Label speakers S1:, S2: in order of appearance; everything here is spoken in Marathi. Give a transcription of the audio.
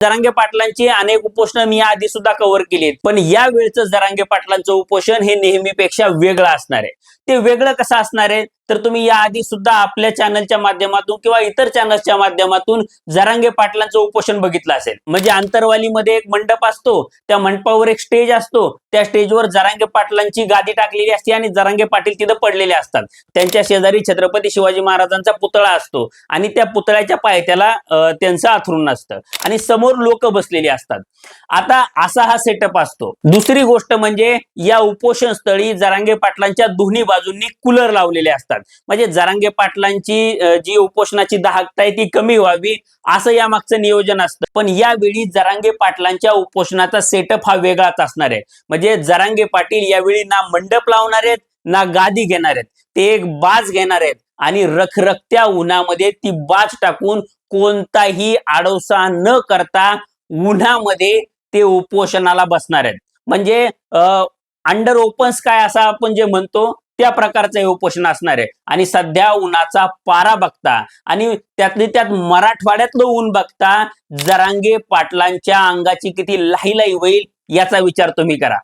S1: जरांगे पाटलांची अनेक उपोषण मी आधी सुद्धा कव्हर केली, पण या वेळचं जरांगे पाटलांचं उपोषण हे नेहमीपेक्षा वेगळं असणार आहे। ते वेगळं कसं असणार आहे तर तुम्ही या आधी सुद्धा आपल्या चॅनलच्या माध्यमातून किंवा इतर चॅनल्सच्या माध्यमातून जरांगे पाटलांचं उपोषण बघितलं असेल। म्हणजे आंतरवालीमध्ये एक मंडप असतो, त्या मंडपावर एक स्टेज असतो, त्या स्टेजवर जरांगे पाटलांची गादी टाकलेली असते आणि जरांगे पाटील तिथं पडलेले असतात। त्यांच्या शेजारी छत्रपती शिवाजी महाराजांचा पुतळा असतो आणि त्या पुतळ्याच्या पायथ्याला त्यांचं अंथरूण असतं आणि समोर लोक बसलेली असतात। आता असा हा सेटअप असतो। दुसरी गोष्ट म्हणजे या उपोषण स्थळी जरांगे पाटलांच्या दोन्ही बाजूंनी कूलर लावलेले असतात, म्हणजे जरांगे पाटलांची जी उपोषणाची दाहकता आहे ती कमी व्हावी असं या मागचं नियोजन असतं। पण यावेळी जरांगे पाटलांच्या उपोषणाचा सेटअप हा वेगळाच असणार आहे। म्हणजे जरांगे पाटील यावेळी ना मंडप लावणार आहेत ना गादी घेणार आहेत, ते एक बाज घेणार आहेत आणि रखरखत्या उन्हामध्ये ती बाज टाकून कोणताही आडोसा न करता उन्हामध्ये ते उपोषणाला बसणार आहेत। म्हणजे अंडर ओपन स्काय असं आपण जे म्हणतो त्या प्रकारचं हे उपोषण असणार आहे। आणि सध्या उन्हाचा पारा बघता आणि त्यातली त्यात मराठवाड्यातलं ऊन बघता जरांगे पाटलांच्या अंगाची किती लाहीलाही होईल याचा विचार तुम्ही करा।